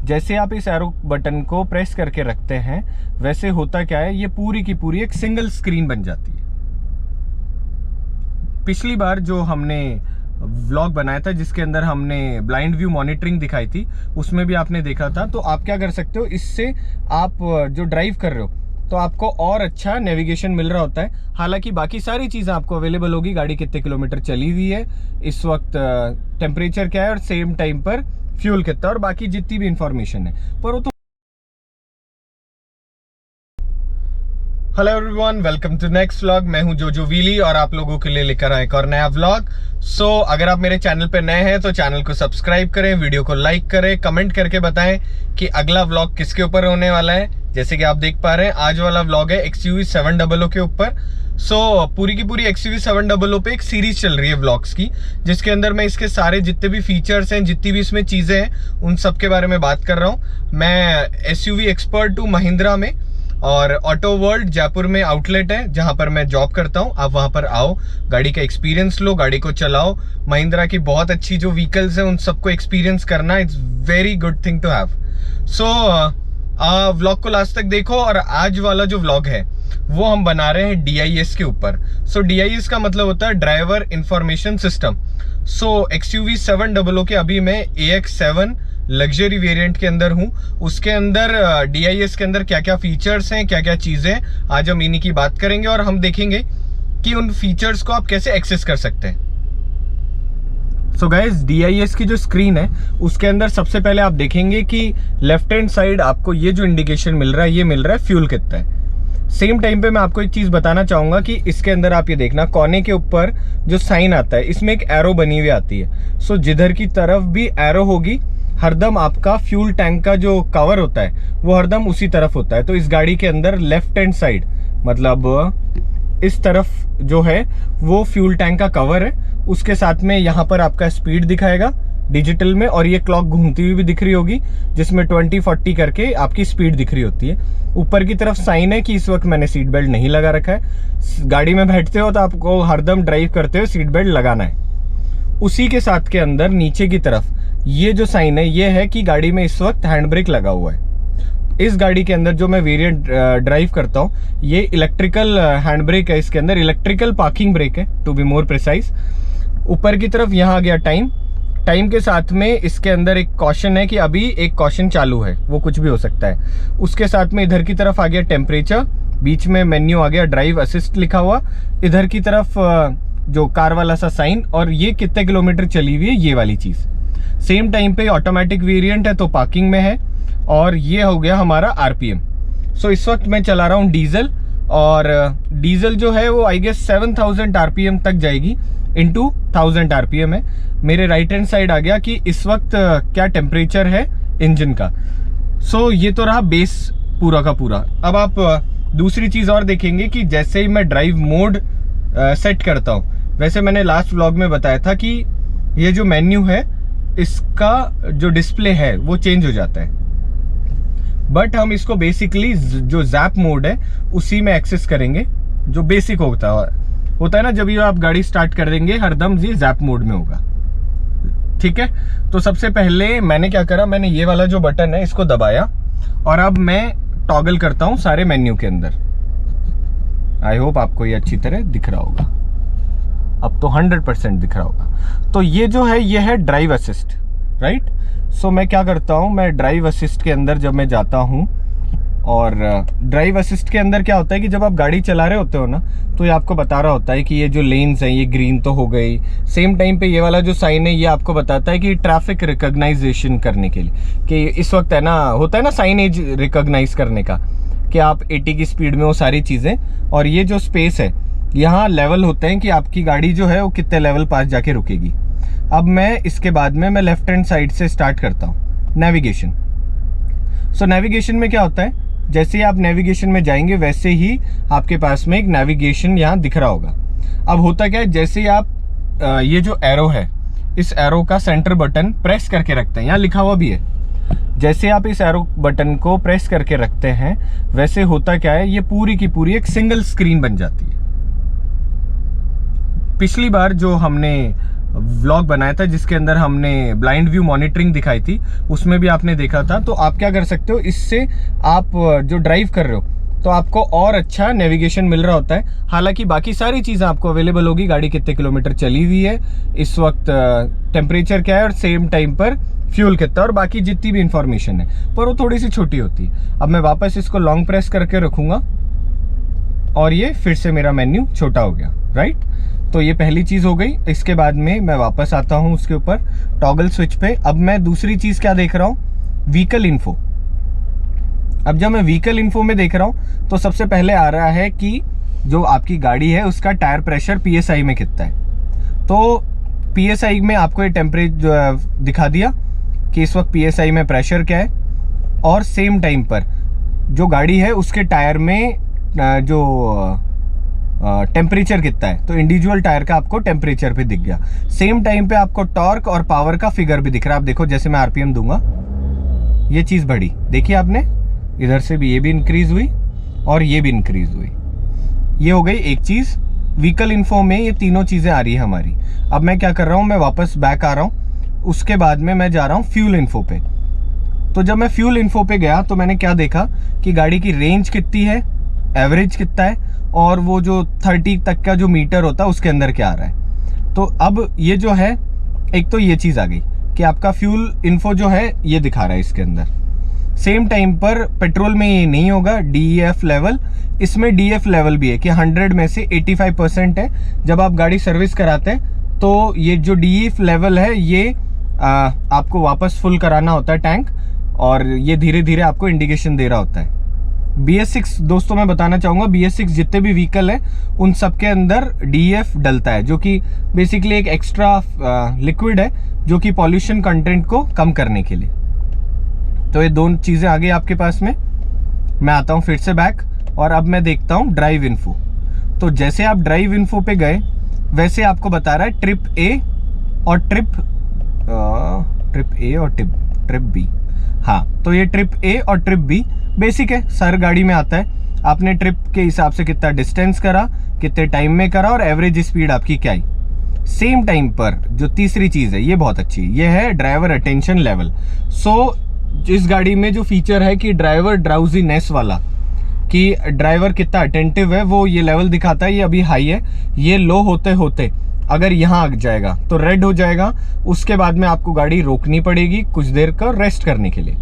जैसे आप इस एरो बटन को प्रेस करके रखते हैं वैसे होता क्या है, ये पूरी की पूरी एक सिंगल स्क्रीन बन जाती है। पिछली बार जो हमने व्लॉग बनाया था जिसके अंदर हमने ब्लाइंड व्यू मॉनिटरिंग दिखाई थी, उसमें भी आपने देखा था। तो आप क्या कर सकते हो, इससे आप जो ड्राइव कर रहे हो तो आपको और अच्छा नेविगेशन मिल रहा होता है। हालांकि बाकी सारी चीज़ें आपको अवेलेबल होगी, गाड़ी कितने किलोमीटर चली हुई है, इस वक्त टेम्परेचर क्या है और सेम टाइम पर फ्यूल कितना, और बाकी जितनी भी इंफॉर्मेशन है। पर वो तो hello everyone, welcome to next vlog. मैं हूं जोजो व्हीली और आप लोगों के लिए लेकर आए एक और नया व्लॉग। अगर आप मेरे चैनल पे नए हैं तो चैनल को सब्सक्राइब करें, वीडियो को लाइक करें, कमेंट करके बताएं कि अगला व्लॉग किसके ऊपर होने वाला है। जैसे कि आप देख पा रहे हैं, आज वाला व्लॉग है XUV 700 के ऊपर। पूरी की पूरी XUV 700 पे एक सीरीज चल रही है व्लॉग्स की, जिसके अंदर मैं इसके सारे जितने भी फीचर्स हैं, जितनी भी इसमें चीजें हैं, उन सब के बारे में बात कर रहा हूँ। मैं SUV एक्सपर्ट हूँ महिंद्रा में, और ऑटो वर्ल्ड जयपुर में आउटलेट है जहां पर मैं जॉब करता हूं। आप वहां पर आओ, गाड़ी का एक्सपीरियंस लो, गाड़ी को चलाओ। महिंद्रा की बहुत अच्छी जो व्हीकल्स हैं उन सबको एक्सपीरियंस करना it's very good thing to have. Vlog को लास्ट तक देखो। और आज वाला जो व्लॉग है वो हम बना रहे हैं DIS के ऊपर। DIS का मतलब होता है ड्राइवर इंफॉर्मेशन सिस्टम। XUV 700 के अभी मैं AX7 लग्जरी वेरिएंट के अंदर हूं। उसके अंदर DIS के अंदर क्या क्या फीचर्स हैं, क्या क्या चीजें, आज हम इन्हीं की बात करेंगे और हम देखेंगे कि उन फीचर्स को आप कैसे एक्सेस कर सकते हैं। गाइस, DIS की जो स्क्रीन है उसके अंदर सबसे पहले आप देखेंगे कि लेफ्ट हैंड साइड आपको ये जो इंडिकेशन मिल रहा है, ये मिल रहा है फ्यूल कितना है। सेम टाइम पे मैं आपको एक चीज बताना चाहूंगा कि इसके अंदर आप ये देखना, कोने के ऊपर जो साइन आता है इसमें एक एरो बनी हुई आती है। जिधर की तरफ भी एरो होगी, हरदम आपका फ्यूल टैंक का जो कवर होता है वो हरदम उसी तरफ होता है। तो इस गाड़ी के अंदर लेफ्ट हैंड साइड, मतलब इस तरफ जो है वो फ्यूल टैंक का कवर है। उसके साथ में यहाँ पर आपका स्पीड दिखाएगा डिजिटल में, और ये क्लॉक घूमती हुई भी दिख रही होगी जिसमें 20-40 करके आपकी स्पीड दिख रही होती है। ऊपर की तरफ साइन है कि इस वक्त मैंने सीट बेल्ट नहीं लगा रखा है। गाड़ी में बैठते हो तो आपको हरदम ड्राइव करते हुए सीट बेल्ट लगाना है। उसी के साथ के अंदर नीचे की तरफ ये जो साइन है, ये है कि गाड़ी में इस वक्त हैंड ब्रेक लगा हुआ है। इस गाड़ी के अंदर जो मैं वेरिएंट ड्राइव करता हूँ, ये इलेक्ट्रिकल हैंड ब्रेक है, इसके अंदर इलेक्ट्रिकल पार्किंग ब्रेक है टू बी मोर प्रिसाइज। ऊपर की तरफ यहाँ आ गया टाइम के साथ में इसके अंदर एक कॉशन है कि अभी एक कॉशन चालू है, वो कुछ भी हो सकता है। उसके साथ में इधर की तरफ आ गया टेम्परेचर, बीच में मेन्यू आ गया, ड्राइव असिस्ट लिखा हुआ, इधर की तरफ जो कार वाला सा साइन, और ये कितने किलोमीटर चली हुई है ये वाली चीज। सेम टाइम पे ऑटोमेटिक वेरिएंट है तो पार्किंग में है, और ये हो गया हमारा RPM। इस वक्त मैं चला रहा हूँ डीजल, और डीजल जो है वो आई गेस 7000 RPM तक जाएगी, इंटू 1000 RPM है। मेरे राइट हैंड साइड आ गया कि इस वक्त क्या टेम्परेचर है इंजन का। ये तो रहा बेस पूरा का पूरा। अब आप दूसरी चीज और देखेंगे कि जैसे ही मैं ड्राइव मोड सेट करता हूँ, वैसे मैंने लास्ट व्लॉग में बताया था कि ये जो मेन्यू है इसका जो डिस्प्ले है वो चेंज हो जाता है। बट हम इसको बेसिकली जो जैप मोड है उसी में एक्सेस करेंगे, जो बेसिक होता है ना, जब भी आप गाड़ी स्टार्ट कर देंगे हरदम ये जैप मोड में होगा। ठीक है, तो सबसे पहले मैंने क्या करा, मैंने ये वाला जो बटन है इसको दबाया, और अब मैं टॉगल करता हूं सारे मेन्यू के अंदर। आई होप आपको ये अच्छी तरह दिख रहा होगा, अब तो 100% दिख रहा होगा। तो ये जो है ये है ड्राइव असिस्ट, राइट। मैं क्या करता हूँ, मैं ड्राइव असिस्ट के अंदर जब मैं जाता हूँ, और ड्राइव असिस्ट के अंदर क्या होता है कि जब आप गाड़ी चला रहे होते हो ना, तो ये आपको बता रहा होता है कि ये जो लेन्स हैं ये ग्रीन तो हो गई। सेम टाइम पे ये वाला जो साइन है ये आपको बताता है कि ट्रैफिक रिकॉग्नाइजेशन करने के लिए, कि इस वक्त है ना, होता है ना साइनेज रिकॉग्नाइज करने का, कि आप 80 की स्पीड में, वो सारी चीज़ें। और ये जो स्पेस है, यहाँ लेवल होते हैं कि आपकी गाड़ी जो है वो कितने लेवल पास जाके रुकेगी। अब मैं इसके बाद में मैं लेफ्ट हैंड साइड से स्टार्ट करता हूँ नेविगेशन। नेविगेशन में क्या होता है, जैसे ही आप नेविगेशन में जाएंगे वैसे ही आपके पास में एक नेविगेशन यहाँ दिख रहा होगा। अब होता क्या है, जैसे ही आप ये जो एरो है, इस एरो का सेंटर बटन प्रेस करके रखते हैं, यहाँ लिखा हुआ भी है, जैसे आप इस एरो बटन को प्रेस करके रखते हैं वैसे होता क्या है, ये पूरी की पूरी एक सिंगल स्क्रीन बन जाती है। पिछली बार जो हमने व्लॉग बनाया था जिसके अंदर हमने ब्लाइंड व्यू मॉनिटरिंग दिखाई थी, उसमें भी आपने देखा था। तो आप क्या कर सकते हो, इससे आप जो ड्राइव कर रहे हो तो आपको और अच्छा नेविगेशन मिल रहा होता है। हालांकि बाकी सारी चीज़ें आपको अवेलेबल होगी, गाड़ी कितने किलोमीटर चली हुई है, इस वक्त टेम्परेचर क्या है और सेम टाइम पर फ्यूल कितना, और बाकी जितनी भी इंफॉर्मेशन है, पर वो थोड़ी सी छोटी होती है। अब मैं वापस इसको लॉन्ग प्रेस करके रखूँगा और ये फिर से मेरा मेन्यू छोटा हो गया, राइट। तो ये पहली चीज़ हो गई। इसके बाद में मैं वापस आता हूँ उसके ऊपर टॉगल स्विच पे। अब मैं दूसरी चीज़ क्या देख रहा हूँ, व्हीकल इन्फो। अब जब मैं व्हीकल इन्फो में देख रहा हूँ तो सबसे पहले आ रहा है कि जो आपकी गाड़ी है उसका टायर प्रेशर PSI में कितना है। तो PSI में आपको ये टेम्परेचर दिखा दिया कि इस वक्त PSI में प्रेशर क्या है, और सेम टाइम पर जो गाड़ी है उसके टायर में जो टेम्परेचर कितना है, तो इंडिविजुअल टायर का आपको टेम्परेचर भी दिख गया। सेम टाइम पे आपको टॉर्क और पावर का फिगर भी दिख रहा है। आप देखो, जैसे मैं RPM दूंगा ये चीज़ बढ़ी, देखिए आपने, इधर से भी ये भी इंक्रीज हुई और ये भी इंक्रीज हुई। ये हो गई एक चीज़। व्हीकल इन्फो में ये तीनों चीज़ें आ रही है हमारी। अब मैं क्या कर रहा हूँ, मैं वापस बैक आ रहा हूँ, उसके बाद में मैं जा रहा हूँ फ्यूल इन्फो पे। तो जब मैं फ्यूल इन्फो पे गया तो मैंने क्या देखा कि गाड़ी की रेंज कितनी है, एवरेज कितना है, और वो जो 30 तक का जो मीटर होता है उसके अंदर क्या आ रहा है। तो अब ये जो है, एक तो ये चीज़ आ गई कि आपका फ्यूल इन्फो जो है ये दिखा रहा है इसके अंदर। सेम टाइम पर पेट्रोल में ये नहीं होगा DEF लेवल, इसमें DEF लेवल भी है कि 100 में से 85% है। जब आप गाड़ी सर्विस कराते हैं तो ये जो DEF लेवल है ये आपको वापस फुल कराना होता है टैंक, और ये धीरे धीरे आपको इंडिकेशन दे रहा होता है। BS6 दोस्तों मैं बताना चाहूँगा, BS6 जितने भी व्हीकल है उन सब के अंदर DEF डलता है, जो कि बेसिकली एक एक्स्ट्रा लिक्विड है जो कि पॉल्यूशन कंटेंट को कम करने के लिए। तो ये दोनों चीज़ें आ गई आपके पास में। मैं आता हूँ फिर से बैक, और अब मैं देखता हूँ ड्राइव इन्फो। तो जैसे आप ड्राइव इन्फो पे गए वैसे आपको बता रहा है ट्रिप A और ट्रिप A और ट्रिप B। हाँ, तो ये ट्रिप A और ट्रिप B बेसिक है, सर गाड़ी में आता है। आपने ट्रिप के हिसाब से कितना डिस्टेंस करा, कितने टाइम में करा, और एवरेज स्पीड आपकी क्या आई। सेम टाइम पर जो तीसरी चीज़ है ये बहुत अच्छी, ये है ड्राइवर अटेंशन लेवल। सो इस गाड़ी में जो फीचर है कि ड्राइवर ड्राउजीनेस वाला, कि ड्राइवर कितना अटेंटिव है, वो ये लेवल दिखाता है। ये अभी हाई है, ये लो होते होते अगर यहाँ आ जाएगा तो रेड हो जाएगा। उसके बाद में आपको गाड़ी रोकनी पड़ेगी कुछ देर का रेस्ट करने के लिए।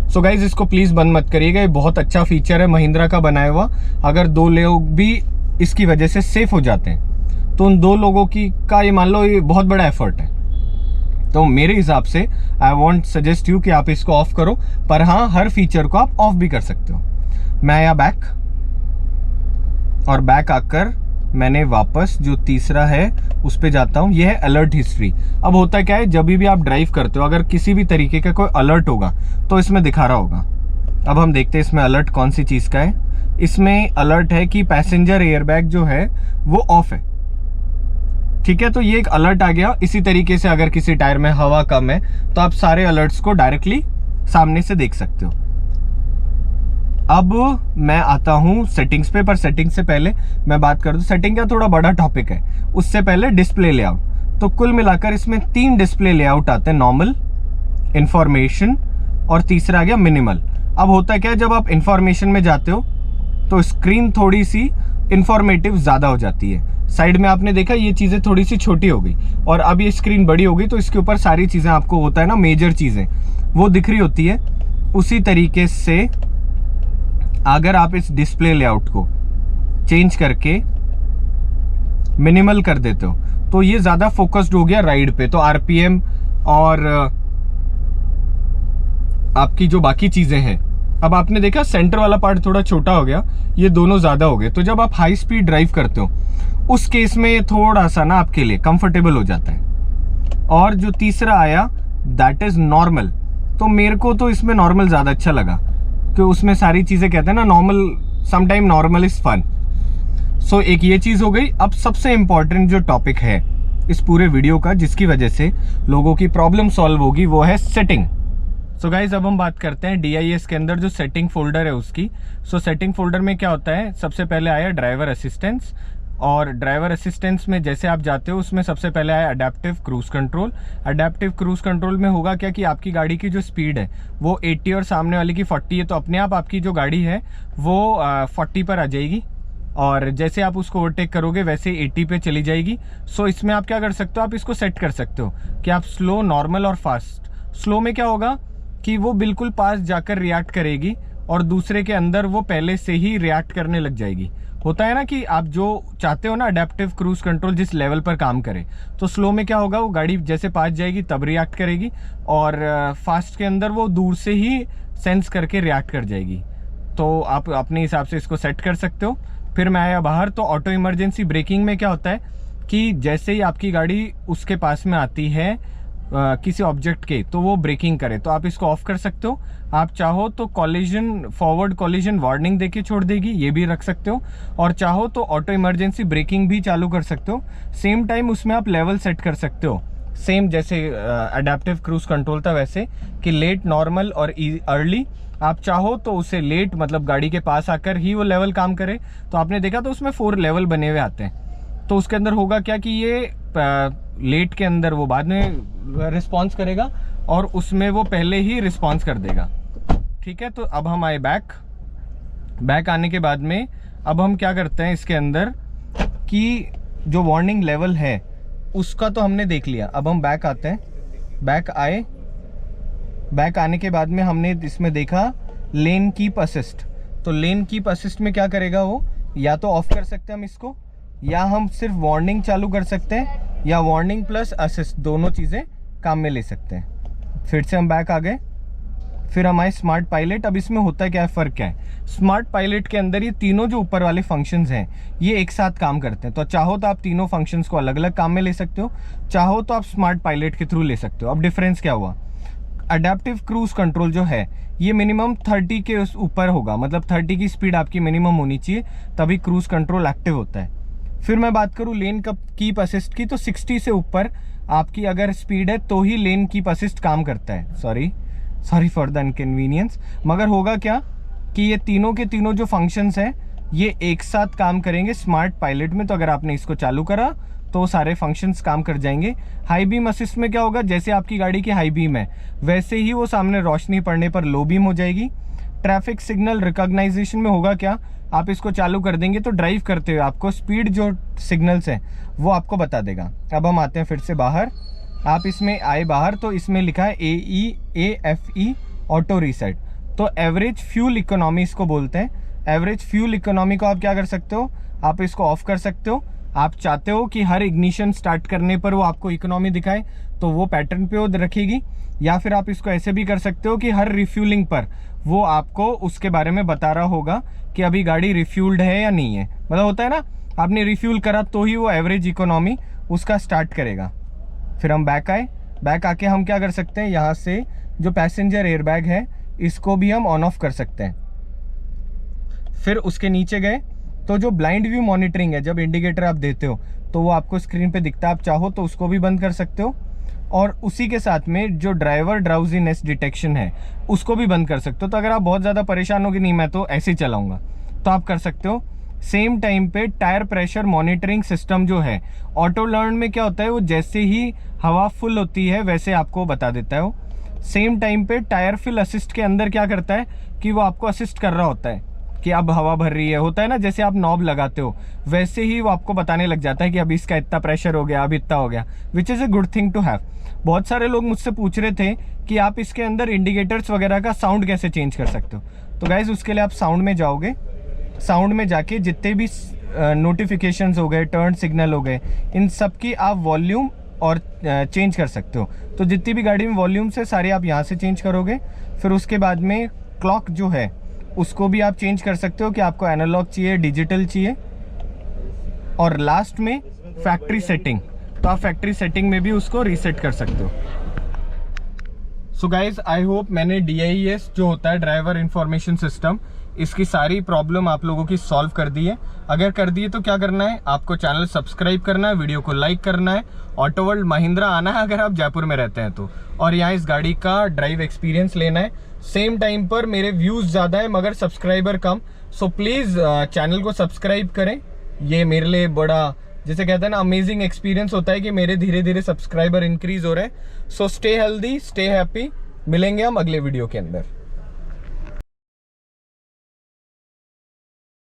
सो गाइज इसको प्लीज़ बंद मत करिएगा, ये बहुत अच्छा फीचर है महिंद्रा का बनाया हुआ। अगर 2 लोग भी इसकी वजह से सेफ हो जाते हैं तो उन 2 लोगों की का ये मान लो ये बहुत बड़ा एफर्ट है। तो मेरे हिसाब से आई वॉन्ट सजेस्ट यू कि आप इसको ऑफ करो, पर हाँ हर फीचर को आप ऑफ भी कर सकते हो। मैं आया बैक, और बैक आकर मैंने वापस जो तीसरा है उस पे जाता हूँ, ये है अलर्ट हिस्ट्री। अब होता क्या है, जब भी आप ड्राइव करते हो अगर किसी भी तरीके का कोई अलर्ट होगा तो इसमें दिखा रहा होगा। अब हम देखते हैं इसमें अलर्ट कौन सी चीज़ का है। इसमें अलर्ट है कि पैसेंजर एयरबैग जो है वो ऑफ है, ठीक है। तो ये एक अलर्ट आ गया। इसी तरीके से अगर किसी टायर में हवा कम है तो आप सारे अलर्ट्स को डायरेक्टली सामने से देख सकते हो। अब मैं आता हूँ सेटिंग्स पे, पर सेटिंग से पहले मैं बात कर दूँ, सेटिंग का थोड़ा बड़ा टॉपिक है। उससे पहले डिस्प्ले लेआउट। तो कुल मिलाकर इसमें 3 डिस्प्ले लेआउट आते हैं, नॉर्मल, इंफॉर्मेशन और तीसरा आ गया मिनिमल। अब होता है क्या, जब आप इंफॉर्मेशन में जाते हो तो स्क्रीन थोड़ी सी इंफॉर्मेटिव ज़्यादा हो जाती है। साइड में आपने देखा ये चीज़ें थोड़ी सी छोटी हो गई, और अब ये स्क्रीन बड़ी हो गई तो इसके ऊपर सारी चीज़ें आपको होता है ना, मेजर चीज़ें वो दिख रही होती है। उसी तरीके से अगर आप इस डिस्प्ले लेआउट को चेंज करके मिनिमल कर देते हो तो ये ज़्यादा फोकस्ड हो गया राइड पे। तो RPM और आपकी जो बाकी चीज़ें हैं, अब आपने देखा सेंटर वाला पार्ट थोड़ा छोटा हो गया, ये दोनों ज़्यादा हो गए। तो जब आप हाई स्पीड ड्राइव करते हो उस केस में ये थोड़ा सा ना आपके लिए कंफर्टेबल हो जाता है। और जो तीसरा आया दैट इज़ नॉर्मल। तो मेरे को तो इसमें नॉर्मल ज़्यादा अच्छा लगा, कि उसमें सारी चीज़ें कहते हैं ना normal, sometime normal is fun. So एक ये चीज़ हो गई। अब सबसे इम्पॉर्टेंट जो टॉपिक है इस पूरे वीडियो का, जिसकी वजह से लोगों की प्रॉब्लम सॉल्व होगी, वो है सेटिंग। सो गाइज अब हम बात करते हैं DIS के अंदर जो सेटिंग फोल्डर है उसकी। सो सेटिंग फोल्डर में क्या होता है, सबसे पहले आया ड्राइवर असिस्टेंस, और ड्राइवर असिस्टेंस में जैसे आप जाते हो उसमें सबसे पहले आया adaptive cruise control. Adaptive cruise control में होगा क्या कि आपकी गाड़ी की जो स्पीड है वो 80 और सामने वाले की 40 है, तो अपने आप आपकी जो गाड़ी है वो 40 पर आ जाएगी और जैसे आप उसको ओवरटेक करोगे वैसे 80 पे चली जाएगी। सो इसमें आप क्या कर सकते हो, आप इसको सेट कर सकते हो कि आप स्लो, नॉर्मल और फास्ट। स्लो में क्या होगा कि वो बिल्कुल पास जाकर रिएक्ट करेगी और दूसरे के अंदर वो पहले से ही रिएक्ट करने लग जाएगी। होता है ना कि आप जो चाहते हो ना अडेप्टिव क्रूज कंट्रोल जिस लेवल पर काम करे, तो स्लो में क्या होगा, वो गाड़ी जैसे पास जाएगी तब रिएक्ट करेगी और फास्ट के अंदर वो दूर से ही सेंस करके रिएक्ट कर जाएगी। तो आप अपने हिसाब से इसको सेट कर सकते हो। फिर मैं आया बाहर, तो ऑटो इमरजेंसी ब्रेकिंग में क्या होता है कि जैसे ही आपकी गाड़ी उसके पास में आती है किसी ऑब्जेक्ट के, तो वो ब्रेकिंग करे, तो आप इसको ऑफ कर सकते हो। आप चाहो तो कॉलिजन, फॉरवर्ड कॉलिजन वार्निंग देके छोड़ देगी, ये भी रख सकते हो। और चाहो तो ऑटो इमरजेंसी ब्रेकिंग भी चालू कर सकते हो। सेम टाइम उसमें आप लेवल सेट कर सकते हो, सेम जैसे अडेप्टिव क्रूज कंट्रोल था वैसे कि लेट, नॉर्मल और अर्ली। आप चाहो तो उसे लेट मतलब गाड़ी के पास आकर ही वो लेवल काम करे। तो आपने देखा तो उसमें 4 लेवल बने हुए आते हैं। तो उसके अंदर होगा क्या कि ये लेट के अंदर वो बाद में रिस्पॉन्स करेगा और उसमें वो पहले ही रिस्पॉन्स कर देगा। ठीक है, तो अब हम आए बैक आने के बाद में अब हम क्या करते हैं इसके अंदर कि जो वार्निंग लेवल है उसका तो हमने देख लिया। अब हम बैक आते हैं, बैक आने के बाद में हमने इसमें देखा लेन कीप असिस्ट। तो लेन कीप असिस्ट में क्या करेगा वो, या तो ऑफ कर सकते हैं हम इसको, या हम सिर्फ वार्निंग चालू कर सकते हैं, या वार्निंग प्लस असिस्ट दोनों चीज़ें काम में ले सकते हैं। फिर से हम बैक आ गए, फिर हमारे स्मार्ट पायलट। अब इसमें होता है क्या है, फ़र्क क्या है, स्मार्ट पायलट के अंदर ये तीनों जो ऊपर वाले फंक्शंस हैं ये एक साथ काम करते हैं। तो चाहो तो आप तीनों फंक्शंस को अलग अलग काम में ले सकते हो, चाहो तो आप स्मार्ट पायलट के थ्रू ले सकते हो। अब डिफरेंस क्या हुआ, अडेप्टिव क्रूज कंट्रोल जो है ये मिनिमम 30 के ऊपर होगा, मतलब 30 की स्पीड आपकी मिनिमम होनी चाहिए, तभी क्रूज कंट्रोल एक्टिव होता है। फिर मैं बात करूँ लेन कीप असिस्ट की, तो 60 से ऊपर आपकी अगर स्पीड है तो ही लेन कीप असिस्ट काम करता है। Sorry for the inconvenience. मगर होगा क्या कि ये तीनों के तीनों जो फंक्शंस हैं ये एक साथ काम करेंगे स्मार्ट पायलट में। तो अगर आपने इसको चालू करा तो सारे फंक्शंस काम कर जाएंगे। हाई बीम असिस्ट में क्या होगा, जैसे आपकी गाड़ी की हाई बीम है वैसे ही वो सामने रोशनी पड़ने पर लो बीम हो जाएगी। ट्रैफिक सिग्नल रिकॉग्नाइजेशन में होगा क्या, आप इसको चालू कर देंगे तो ड्राइव करते हुए आपको स्पीड जो सिग्नल्स हैं वो आपको बता देगा। अब हम आते हैं फिर से बाहर, आप इसमें आए बाहर तो इसमें लिखा है AEAFE ऑटो रीसेट। तो एवरेज फ्यूल इकोनॉमी इसको बोलते हैं। एवरेज फ्यूल इकोनॉमी को आप क्या कर सकते हो, आप इसको ऑफ कर सकते हो। आप चाहते हो कि हर इग्निशन स्टार्ट करने पर वो आपको इकोनॉमी दिखाए तो वो पैटर्न पे वो रखेगी, या फिर आप इसको ऐसे भी कर सकते हो कि हर रिफ्यूलिंग पर वो आपको उसके बारे में बता रहा होगा कि अभी गाड़ी रिफ्यूल्ड है या नहीं है। मतलब होता है ना, आपने रिफ्यूल करा तो ही वो एवरेज इकोनॉमी उसका स्टार्ट करेगा। फिर हम बैक आके हम क्या कर सकते हैं, यहाँ से जो पैसेंजर एयरबैग है इसको भी हम ऑन ऑफ कर सकते हैं। फिर उसके नीचे गए तो जो ब्लाइंड व्यू मॉनिटरिंग है, जब इंडिकेटर आप देते हो तो वो आपको स्क्रीन पे दिखता है, आप चाहो तो उसको भी बंद कर सकते हो। और उसी के साथ में जो ड्राइवर ड्राउजीनेस डिटेक्शन है उसको भी बंद कर सकते हो। तो अगर आप बहुत ज़्यादा परेशान हो कि नहीं मैं तो ऐसे ही चलाऊंगा तो आप कर सकते हो। सेम टाइम पे टायर प्रेशर मॉनिटरिंग सिस्टम जो है ऑटो लर्न में क्या होता है, वो जैसे ही हवा फुल होती है वैसे आपको बता देता है वो। सेम टाइम पे टायर फिल असिस्ट के अंदर क्या करता है कि वो आपको असिस्ट कर रहा होता है कि अब हवा भर रही है। होता है ना, जैसे आप नॉब लगाते हो वैसे ही वो आपको बताने लग जाता है कि अभी इसका इतना प्रेशर हो गया, अभी इतना हो गया, which is a good thing to have. बहुत सारे लोग मुझसे पूछ रहे थे कि आप इसके अंदर इंडिकेटर्स वगैरह का साउंड कैसे चेंज कर सकते हो। तो गाइज उसके लिए आप साउंड में जाओगे, साउंड में जाके जितने भी नोटिफिकेशंस हो गए, टर्न सिग्नल हो गए, इन सब की आप वॉल्यूम और चेंज कर सकते हो। तो जितनी भी गाड़ी में वॉल्यूम्स है सारे आप यहाँ से चेंज करोगे। फिर उसके बाद में क्लॉक जो है उसको भी आप चेंज कर सकते हो कि आपको एनालॉग चाहिए, डिजिटल चाहिए। और लास्ट में फैक्ट्री सेटिंग, तो आप फैक्ट्री सेटिंग में भी उसको रीसेट कर सकते हो। सो गाइज आई होप मैंने DIS जो होता है ड्राइवर इंफॉर्मेशन सिस्टम, इसकी सारी प्रॉब्लम आप लोगों की सॉल्व कर दी है। अगर कर दी है तो क्या करना है, आपको चैनल सब्सक्राइब करना है, वीडियो को लाइक करना है, ऑटो वर्ल्ड महिंद्रा आना है अगर आप जयपुर में रहते हैं तो, और यहाँ इस गाड़ी का ड्राइव एक्सपीरियंस लेना है। सेम टाइम पर मेरे व्यूज़ ज़्यादा है मगर subscriber come, so please channel को सब्सक्राइब करें ये मेरे लिए बड़ा, जैसे कहते हैं ना, अमेजिंग एक्सपीरियंस होता है कि मेरे धीरे धीरे सब्सक्राइबर इंक्रीज हो रहे हैं। So stay healthy, stay happy. मिलेंगे हम अगले वीडियो के अंदर।